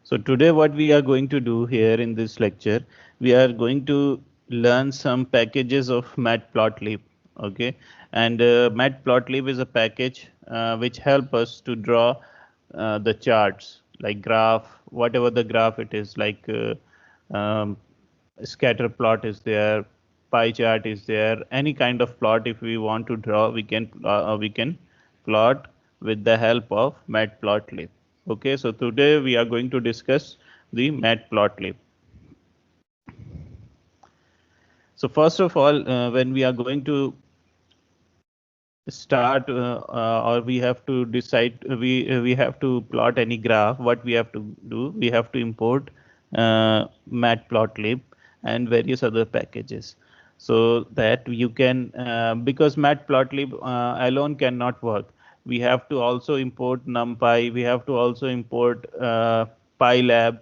So today what we are going to do here in this lecture, we are going to learn some packages of Matplotlib. Okay, and Matplotlib is a package which help us to draw the charts like graph, whatever the graph it is, like scatter plot is there, pie chart is there, any kind of plot if we want to draw, we can plot with the help of Matplotlib. Okay, so today we are going to discuss the Matplotlib. So first of all, when we are going to start or we have to decide, we have to plot any graph, what we have to do, we have to import Matplotlib and various other packages, so that you can because Matplotlib alone cannot work. We have to also import NumPy, we have to also import PyLab.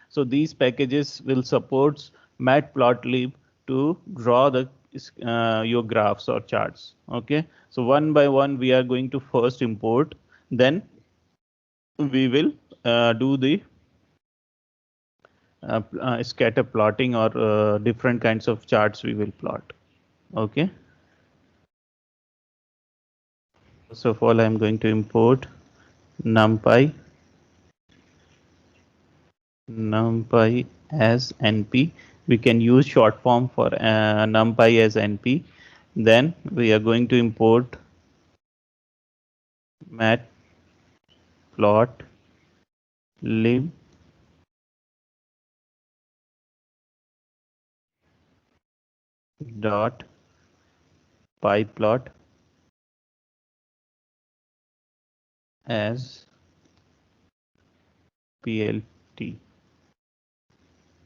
So these packages will support Matplotlib to draw the your graphs or charts. Okay, so one by one we are going to first import, then we will do the scatter plotting or different kinds of charts we will plot. Okay, first of all I am going to import NumPy as NP. We can use short form for NumPy as NP. Then we are going to import matplotlib dot pyplot as plt.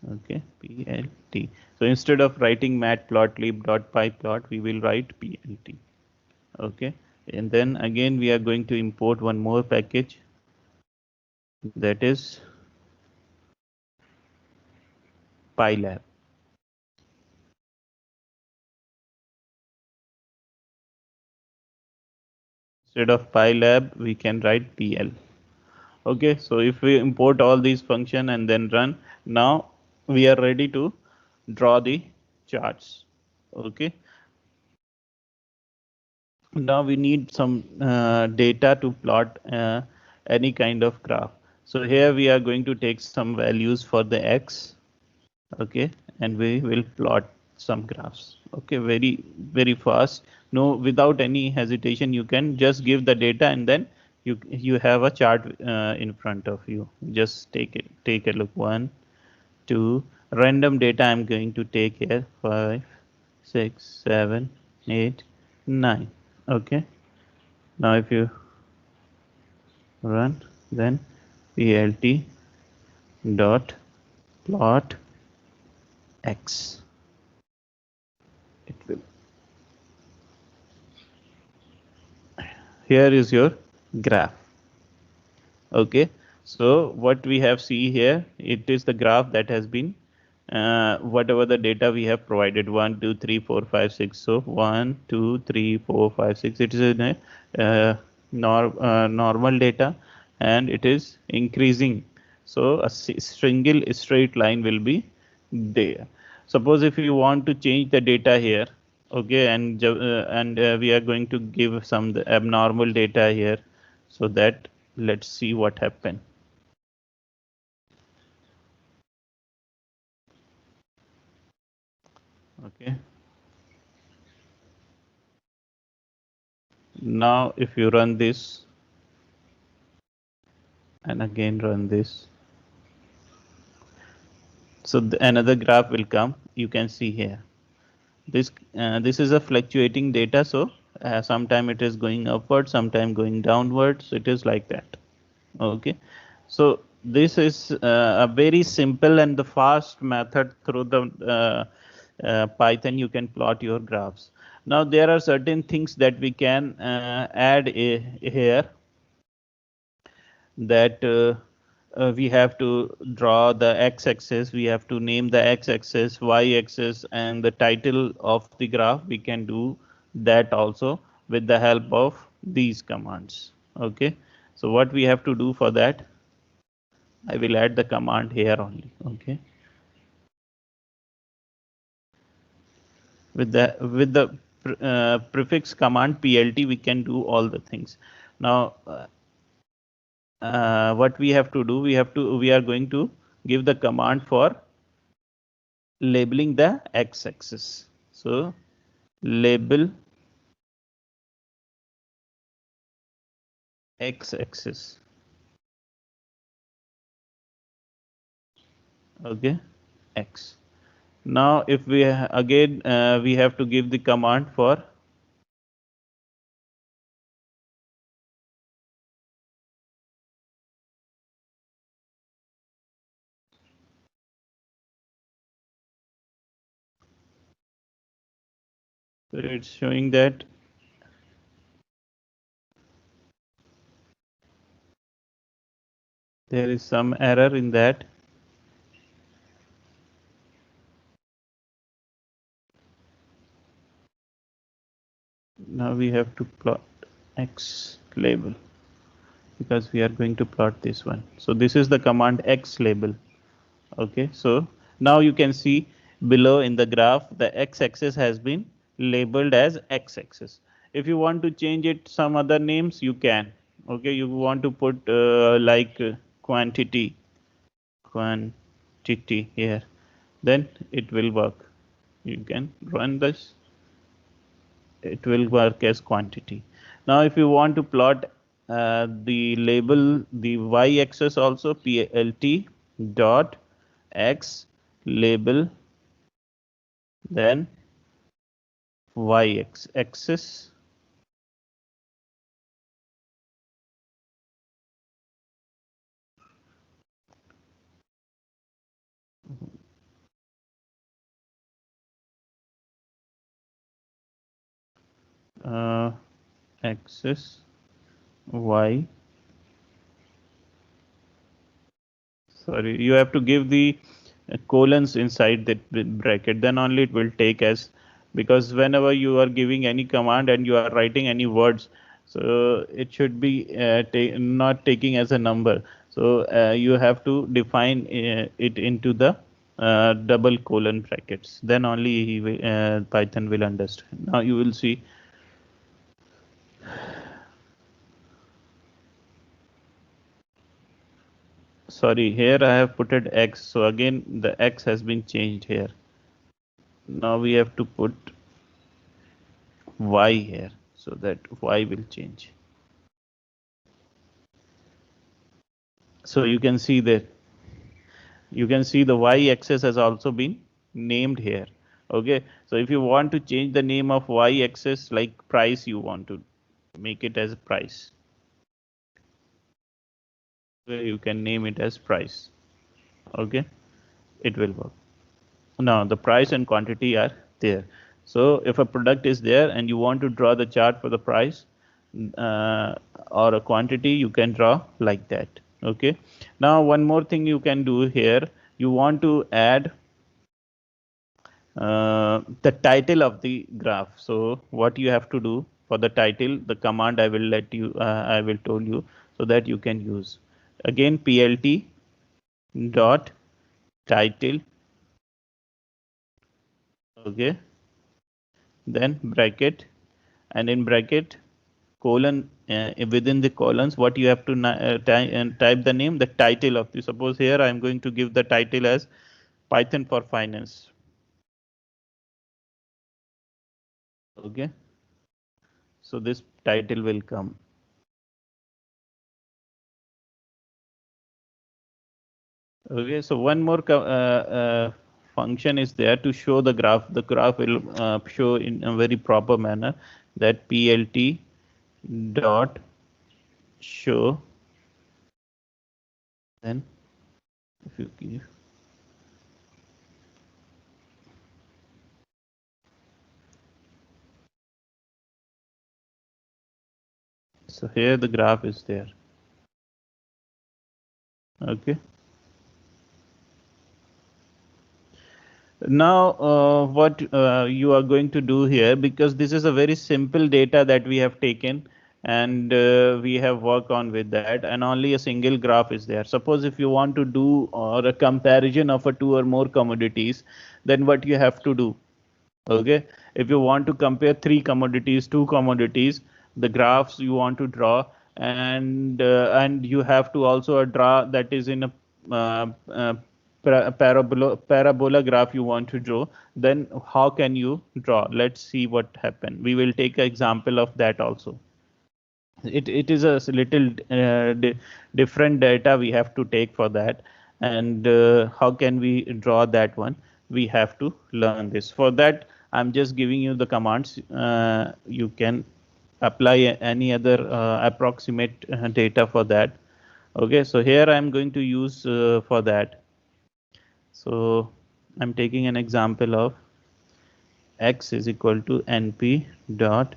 Okay, plt. So instead of writing matplotlib.pyplot, we will write plt. Okay, and then again we are going to import one more package, that is PyLab. Instead of PyLab, we can write PL. Okay, so if we import all these function and then run, now we are ready to draw the charts. Okay, now we need some data to plot any kind of graph. So here we are going to take some values for the x. Okay, and we will plot some graphs. Okay, very fast, no, without any hesitation, you can just give the data and then you have a chart in front of you. Just take a look. 1 2 random data I'm going to take here, 5 6 7 8 9. Okay, now if you run, then plt dot plot x, it will, here is your graph. Okay, so what we have see here, it is the graph that has been whatever the data we have provided, 1 2 3 4 5 6. So 1 2 3 4 5 6, it is in a normal data and it is increasing. So a single straight line will be there. Suppose if you want to change the data here, okay, and we are going to give some abnormal data here, so that let's see what happened. Okay, now if you run this and again run this, so another graph will come. You can see here, this is a fluctuating data, so sometime it is going upward, sometime going downwards, it is like that. Okay, so this is a very simple and the fast method through the Python you can plot your graphs. Now there are certain things that we can add here, that we have to draw the x-axis, we have to name the x-axis, y-axis, and the title of the graph. We can do that also with the help of these commands. Okay, so what we have to do for that, I will add the command here only. Okay. With the prefix command plt, we can do all the things. Now, what we have to do, we are going to give the command for labeling the x-axis. So label x-axis. Okay, x. Now, if we again we have to give the command for so it's showing that there is some error in that. Now we have to plot x label because we are going to plot this one. So this is the command x label. Okay, so now you can see below in the graph the x-axis has been labeled as x-axis. If you want to change it some other names, you can. Okay, you want to put like quantity here, then it will work. You can run this, it will work as quantity. Now, if you want to plot the label, the y-axis also, plt dot x label, then y-axis, axis y. Sorry, you have to give the colons inside that bracket, then only it will take as, because whenever you are giving any command and you are writing any words, so it should be not taking as a number. So you have to define it into the double colon brackets, then only he will, Python will understand. Now you will see. Sorry, here I have put it x, so again the x has been changed here. Now we have to put y here so that y will change. So you can see that the y-axis has also been named here. Okay, so if you want to change the name of y-axis, like price, you want to make it as price, you can name it as price. Okay, it will work. Now the price and quantity are there. So if a product is there and you want to draw the chart for the price or a quantity, you can draw like that. Okay. Now one more thing you can do here, you want to add the title of the graph. So what you have to do for the title, the command I will tell you so that you can use. Again, plt dot title. Okay. Then bracket, and in bracket colon, within the colons, what you have to type the name, the title of the, suppose here I am going to give the title as Python for finance. Okay, so this title will come. Okay, so one more function is there to show the graph. The graph will show in a very proper manner, that plt dot show, then if you give, so here the graph is there. Okay. Now, what you are going to do here, because this is a very simple data that we have taken, and we have worked on with that, and only a single graph is there. Suppose if you want to do or a comparison of a two or more commodities, then what you have to do? Okay, if you want to compare three commodities, two commodities, the graphs you want to draw, and you have to also draw that is in a parabola graph you want to draw. Then how can you draw? Let's see what happen. We will take an example of that also. It is a little different data we have to take for that, and how can we draw that one? We have to learn this. For that, I'm just giving you the commands. You can apply any other approximate data for that. Okay, so here I'm going to use for that. So I'm taking an example of x is equal to np dot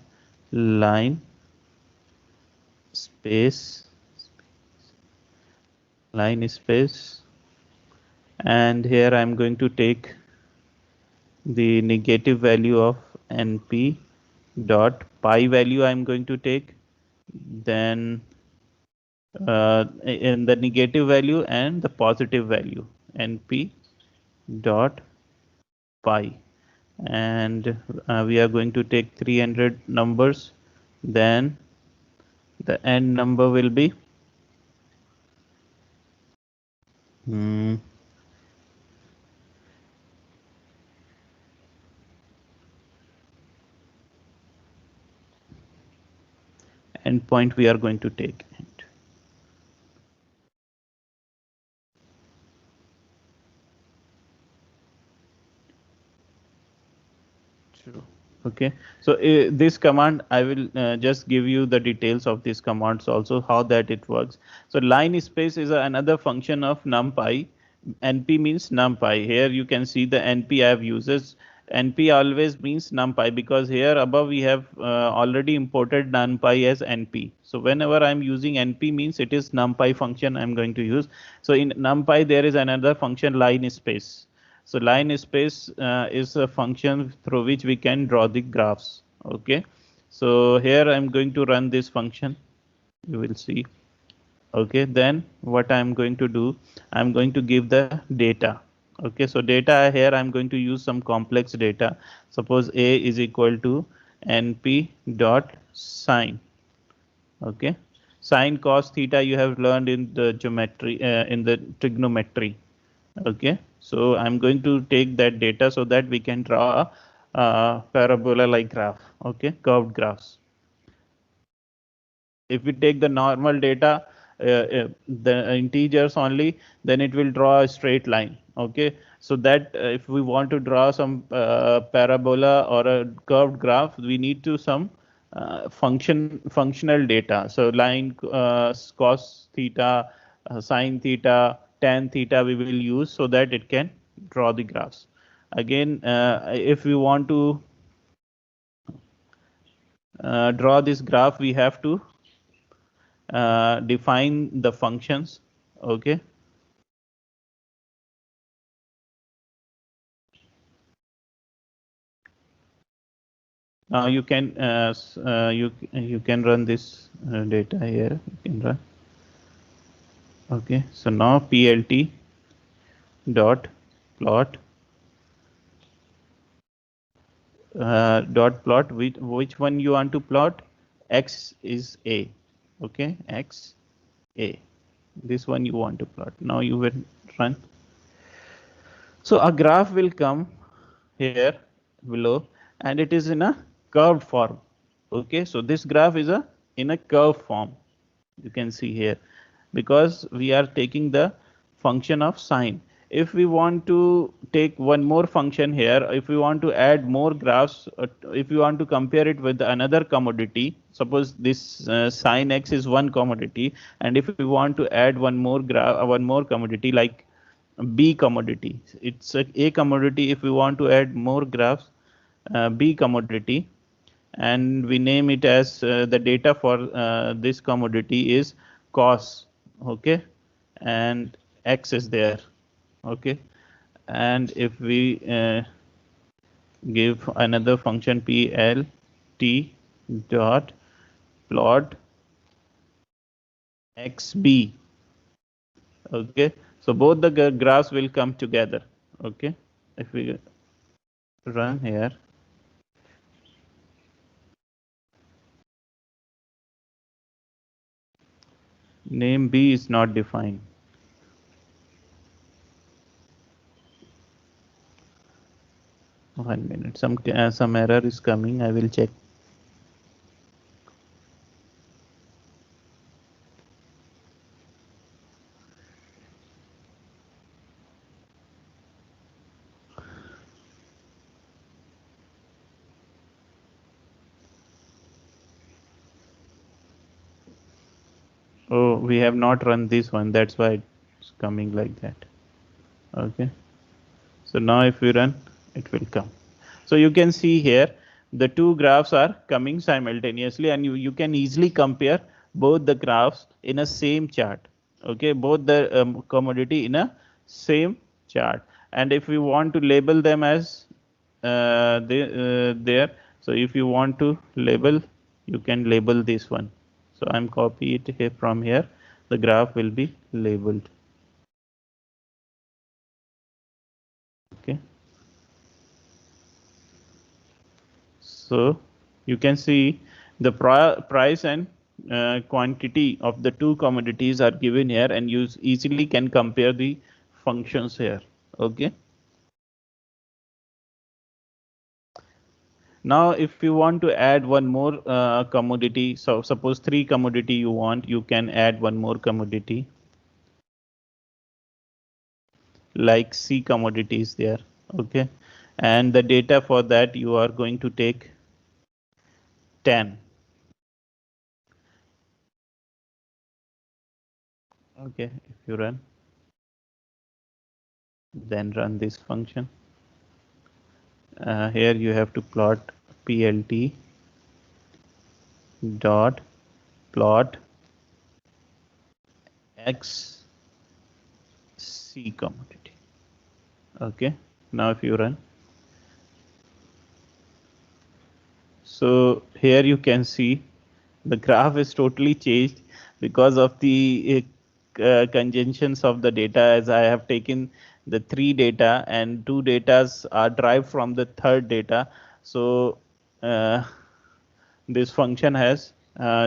line space and here I'm going to take the negative value of np dot pi value I'm going to take, then in the negative value and the positive value np dot pi, and we are going to take 300 numbers, then the end number will be endpoint we are going to take. True. Okay, so this command I will just give you the details of these commands also, how that it works. So line space is another function of numpy. NP means numpy. Here you can see the NP I have uses. NP always means numpy because here above we have already imported numpy as NP. So whenever I'm using NP means it is numpy function I'm going to use. So in numpy there is another function line space. So line space is a function through which we can draw the graphs. Okay, so here I'm going to run this function. You will see. Okay, then what I'm going to do, I'm going to give the data. Okay, so data here I'm going to use some complex data. Suppose a is equal to np dot sine. Okay, sine cos theta you have learned in the geometry in the trigonometry. Okay, so I'm going to take that data so that we can draw a parabola like graph. Okay, curved graphs. If we take the normal data, the integers only, then it will draw a straight line. Okay, so that if we want to draw some parabola or a curved graph, we need to some functional data. So line cos theta, sine theta, tan theta we will use so that it can draw the graphs. Again, if we want to draw this graph, we have to define the functions. Okay, now you can you can run this data here. You can run. Okay, so now plt dot plot dot plot which one you want to plot. X is a. Okay, x a, this one you want to plot. Now you will run. So a graph will come here below and it is in a curved form. Okay, so this graph is a in a curve form. You can see here because we are taking the function of sine. If we want to take one more function here, if we want to add more graphs, if we want to compare it with another commodity, suppose this sine x is one commodity, and if we want to add one more graph, one more commodity like B commodity, it's a commodity. If we want to add more graphs, B commodity, and we name it as the data for this commodity is cos. Okay, and x is there. Okay, and if we give another function plt dot plot XB. Okay, so both the graphs will come together. Okay, if we run here, name B is not defined. One minute, some error is coming. I will check. Oh, we have not run this one. That's why it's coming like that. Okay. So now if we run, it will come. So you can see here, the two graphs are coming simultaneously, and you can easily compare both the graphs in a same chart. Okay, both the commodity in a same chart. And if we want to label them as there, so if you want to label, you can label this one. So I'm copy it here from here. The graph will be labeled. Okay. So you can see the price and quantity of the two commodities are given here, and you easily can compare the functions here. Okay. Now, if you want to add one more commodity, so suppose 3 commodity you want, you can add one more commodity like C commodities there. Okay. And the data for that you are going to take 10. Okay. If you run, then run this function. Here you have to plot plt dot plot x C commodity. Okay, now if you run, so here you can see the graph is totally changed because of the conjunctions of the data, as I have taken the 3 data and 2 datas are derived from the third data. So this function has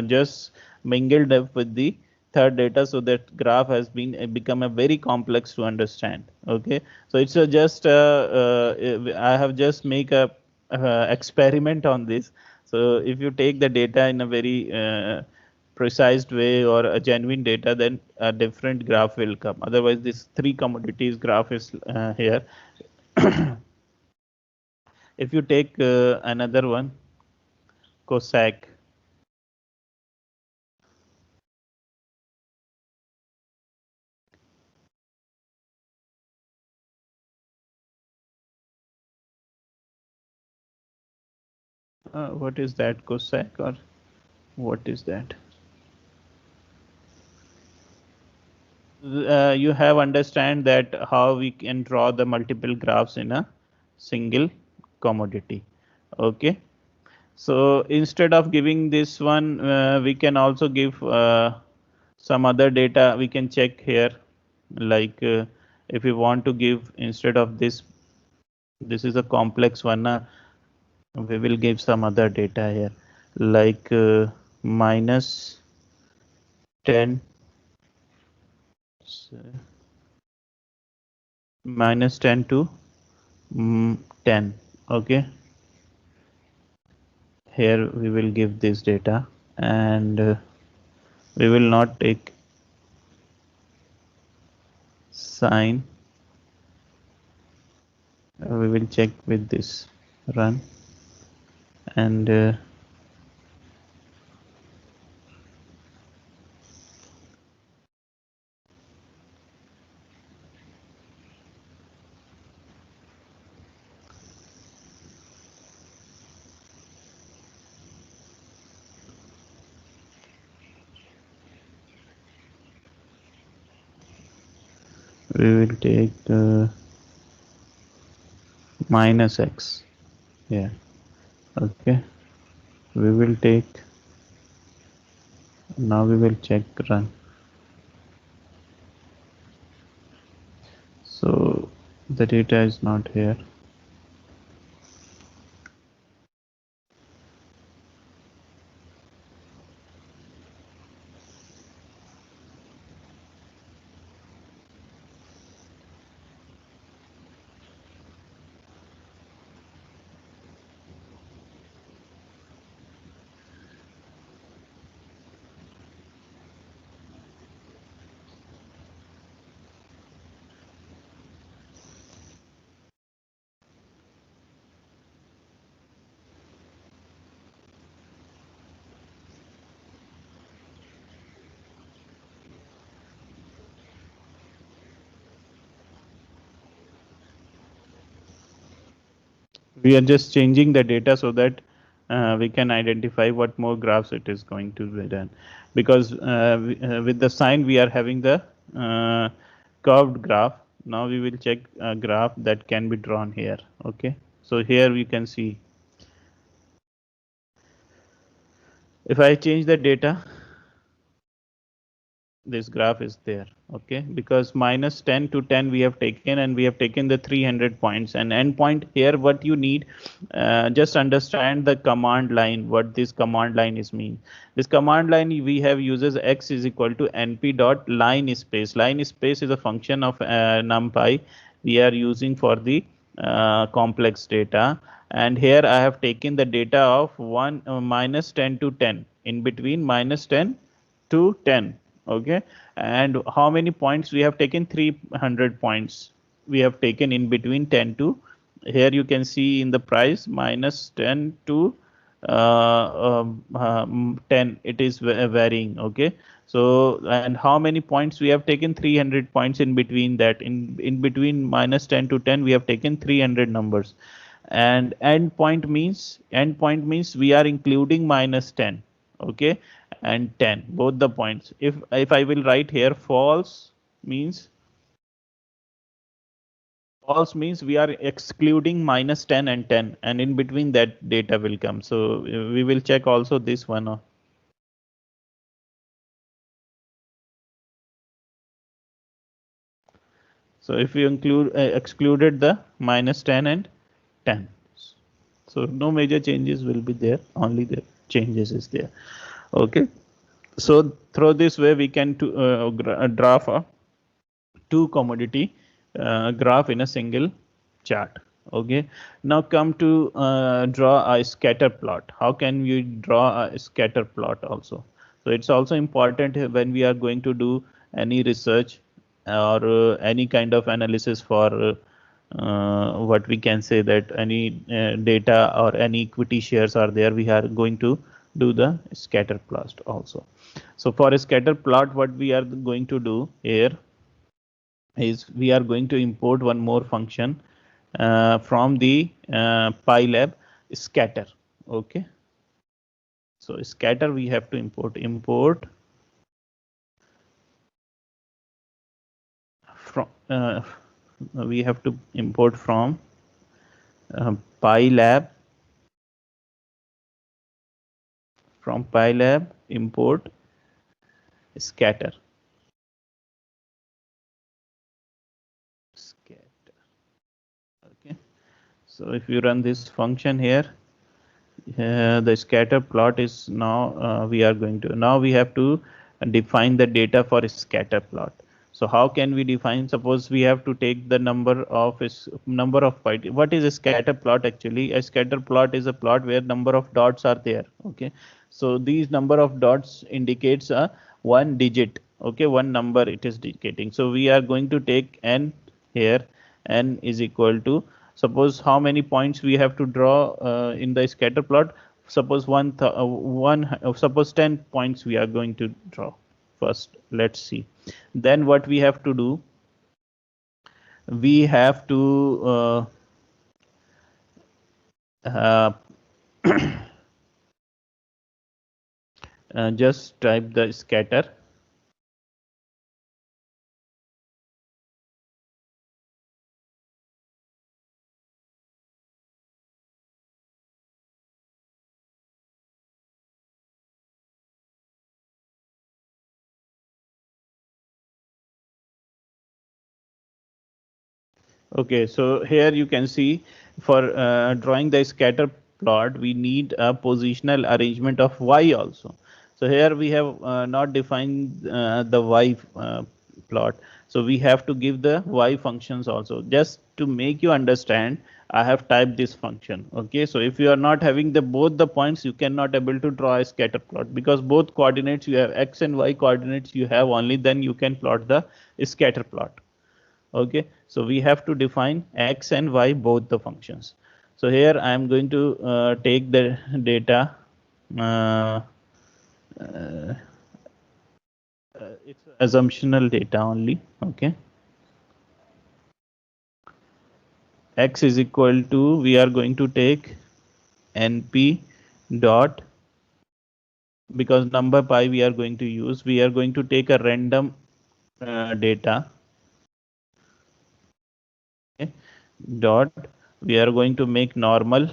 just mingled up with the third data, so that graph has been become a very complex to understand. Okay, so it's just I have just make a experiment on this. So if you take the data in a very precise way or a genuine data, then a different graph will come. Otherwise, this 3 commodities graph is here. If you take another one, Cossack. What is that, Cossack, or what is that? You have understand that how we can draw the multiple graphs in a single commodity. Okay. So instead of giving this one, we can also give some other data. We can check here, like if we want to give instead of this, this is a complex one. We will give some other data here, like minus 10, minus 10 to 10. Okay, here we will give this data, and we will not take sign. We will check with this run, and we will take minus x. Yeah. Okay, we will take Now we will check run. So the data is not here. We are just changing the data so that we can identify what more graphs it is going to be done, because with the sign we are having the curved graph. Now we will check a graph that can be drawn here. Okay, so here we can see if I change the data, this graph is there. Okay, because minus 10 to 10 we have taken, and we have taken the 300 points and endpoint. Here what you need, just understand the command line, what this command line is mean. This command line we have uses x is equal to np dot line space. Line space is a function of numpy we are using for the complex data, and here I have taken the data of 1 minus 10 to 10, in between minus 10 to 10. Okay, and how many points we have taken? 300 points we have taken in between 10 to, here you can see in the price, minus 10 to 10, it is varying. Okay, so and how many points we have taken? 300 points in between that, in between minus 10 to 10 we have taken 300 numbers. And endpoint means we are including minus 10, okay, and 10, both the points. If I will write here means false means we are excluding minus 10 and 10, and in between that data will come. So we will check also this one. So if you excluded the minus 10 and 10, so no major changes will be there, only the changes is there. Okay, so through this way we can draw a two commodity graph in a single chart. Okay, now come to draw a scatter plot. How can we draw a scatter plot also? So it's also important when we are going to do any research or any kind of analysis for what we can say, that any data or any equity shares are there, we are going to do the scatter plot also. So for a scatter plot, what we are going to do here is we are going to import one more function from the PyLab, scatter. Okay, so scatter we have to import from we have to import from PyLab, import scatter. Okay, so if you run this function here, the scatter plot is now we have to define the data for a scatter plot. So how can we define? Suppose we have to take the number of point. What is a scatter plot? Actually, a scatter plot is a plot where number of dots are there. Okay, so these number of dots indicates a one digit. Okay, one number it is indicating. So we are going to take n here. N is equal to, suppose how many points we have to draw in the scatter plot. Suppose suppose 10 points we are going to draw first. Let's see. Then what we have to do, we have to uh, just type the scatter. Okay, so here you can see for drawing the scatter plot, we need a positional arrangement of y also. So here we have not defined the y plot. So we have to give the y functions also. Just to make you understand, I have typed this function. Okay, so if you are not having the both the points, you cannot able to draw a scatter plot, because both coordinates you have x and y coordinates you have, only then you can plot the scatter plot. Okay, so we have to define x and y both the functions. So here I am going to take the data, uh, uh, it's assumptional data only. Okay, x is equal to, we are going to take np dot, because number pi we are going to use, we are going to take a random data. Okay, dot, we are going to make normal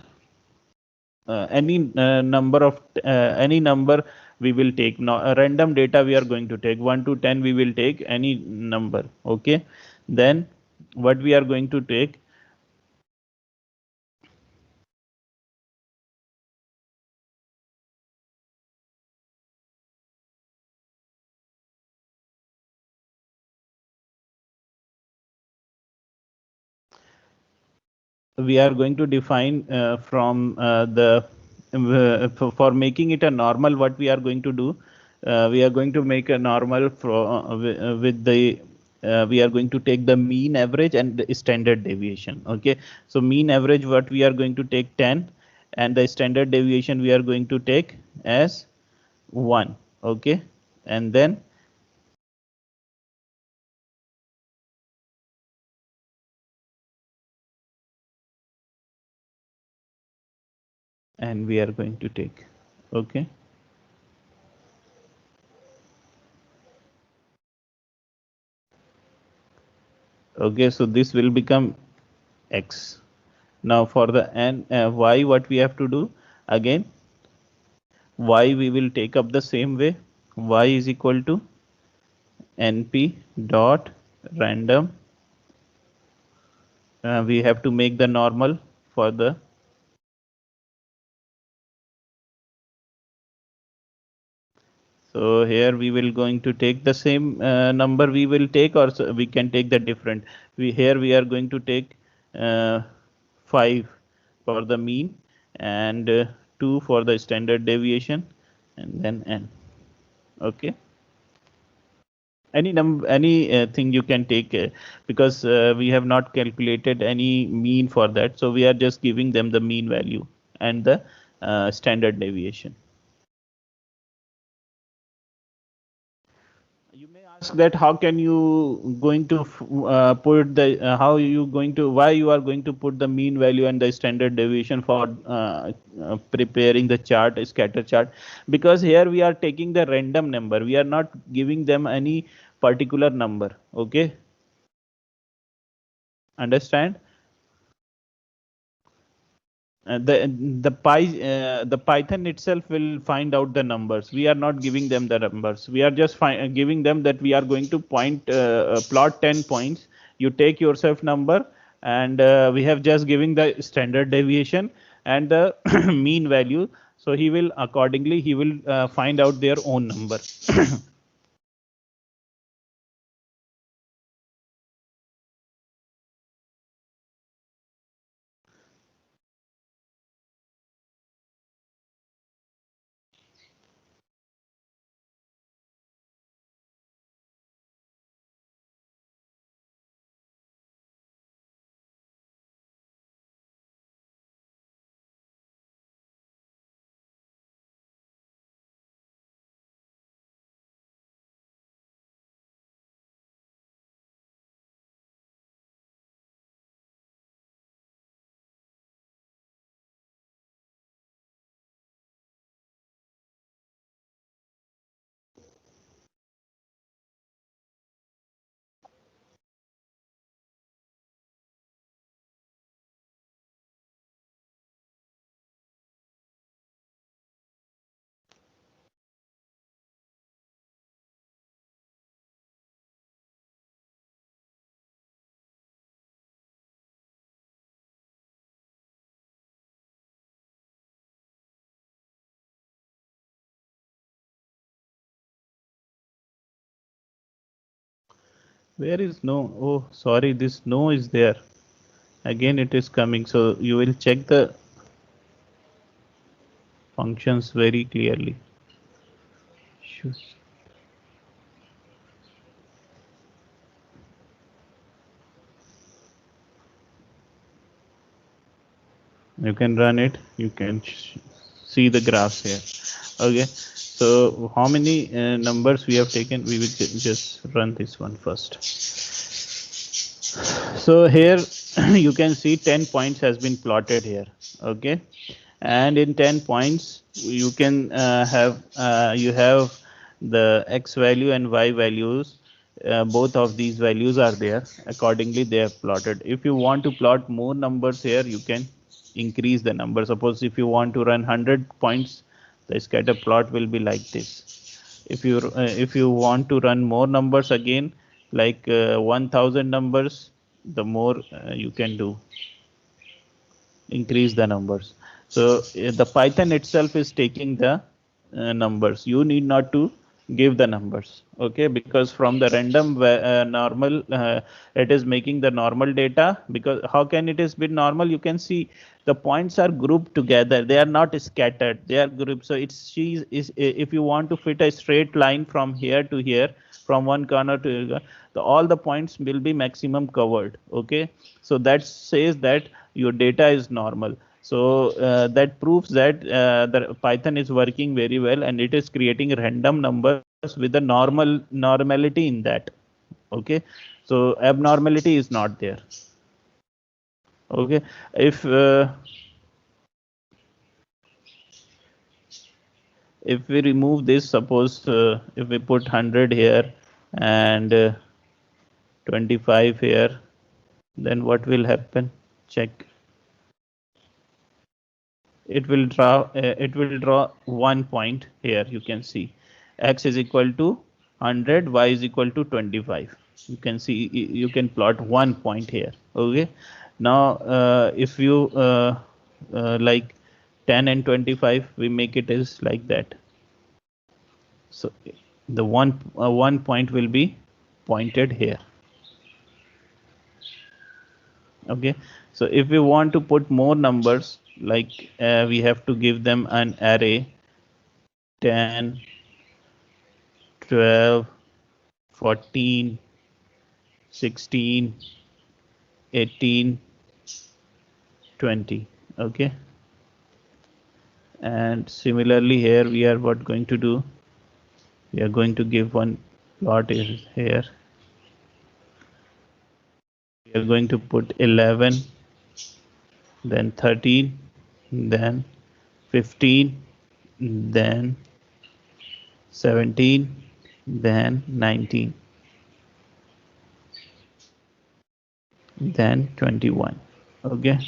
any number of any number we will take. Now random data we are going to take 1 to 10, we will take any number. Okay, then what we are going to take, we are going to define from the for making it a normal, what we are going to do, we are going to make a normal with the we are going to take the mean average and the standard deviation. Okay, so mean average what we are going to take 10, and the standard deviation we are going to take as 1. Okay, and then and we are going to take. Okay, okay, so this will become x. Now for the n y, what we have to do again, y we will take up the same way. Y is equal to np dot random. We have to make the normal for the, so here we will going to take the same number we will take, or so we can take the different. We here we are going to take uh, 5 for the mean, and 2 for the standard deviation, and then n. Okay, any thing you can take, because we have not calculated any mean for that, so we are just giving them the mean value and the standard deviation. You may ask that how can you going to put the how you going to, why you are going to put the mean value and the standard deviation for preparing the chart, scatter chart, because here we are taking the random number, we are not giving them any particular number. Okay, understand? The Python itself will find out the numbers. We are not giving them the numbers. We are just giving them that we are going to plot 10 points. You take yourself number, and we have just giving the standard deviation and the mean value. So he will accordingly he will find out their own number. Where is no? Oh, sorry, this no is there. Again, it is coming. So you will check the functions very clearly. Sure. You can run it. You can see the graphs here. Okay. So how many numbers we have taken? We will just run this one first. So here you can see 10 points has been plotted here. Okay. And in 10 points you can you have the x value and y values. Both of these values are there. Accordingly they are plotted. If you want to plot more numbers here, you can increase the number. Suppose if you want to run 100 points, the scatter plot will be like this. If you want to run more numbers again, like 1000 numbers, the more you can do, increase the numbers. So the Python itself is taking the numbers. You need not to give the numbers, okay? Because from the random normal, it is making the normal data. Because how can it is been normal? You can see the points are grouped together. They are not scattered. They are grouped. So it's she is if you want to fit a straight line from here to here, from one corner to all the points will be maximum covered. Okay, so that says that your data is normal. So that proves that the Python is working very well, and it is creating random numbers with a normality in that. Okay, so abnormality is not there. Okay, if we remove this, suppose if we put 100 here and 25 here, then what will happen? Check. It will draw 1 point here. You can see x is equal to 100, y is equal to 25. You can see, you can plot 1 point here. Okay, now if you like 10 and 25, we make it is like that. So the 1 point will be pointed here. Okay, so if we want to put more numbers, like we have to give them an array 10, 12, 14, 16, 18, 20. Okay, and similarly here we are what going to do, we are going to give one plot is here. We are going to put 11, then 13, then 15, then 17, then 19, then 21. Okay,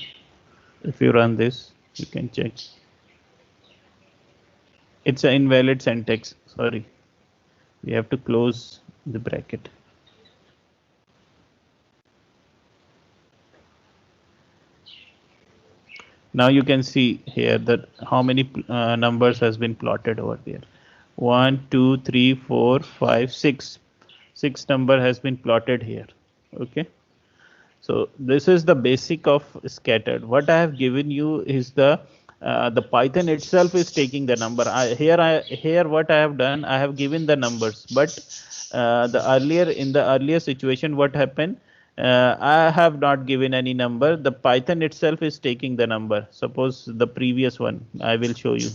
if you run this, you can check. It's an invalid syntax. Sorry, we have to close the bracket. Now you can see here that how many numbers has been plotted over there. 1, 2, 3, 4, 5, 6. 6 number has been plotted here. Okay. So this is the basic of scattered. What I have given you is the Python itself is taking the number. Here what I have done, I have given the numbers, but in the earlier situation, what happened? I have not given any number. The Python itself is taking the number. Suppose the previous one, I will show you.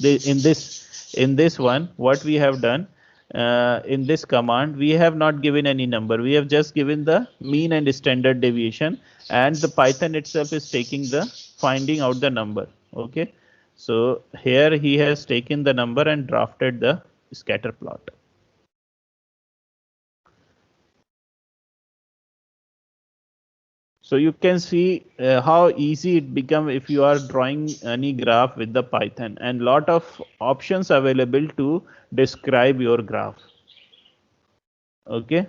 In this one, what we have done, in this command, we have not given any number. We have just given the mean and standard deviation, and the Python itself is taking the finding out the number. Okay, so here he has taken the number and drafted the scatter plot. So you can see how easy it become if you are drawing any graph with the Python, and lot of options available to describe your graph. Okay,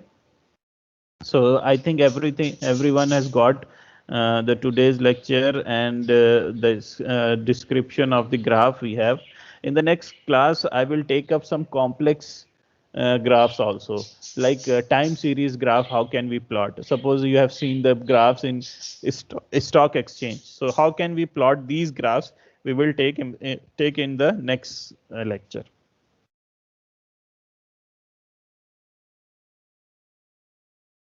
so I think everyone has got the today's lecture and the description of the graph we have. In the next class, I will take up some complex graphs also, like time series graph. How can we plot? Suppose you have seen the graphs in stock exchange. So how can we plot these graphs? We will take in the next lecture.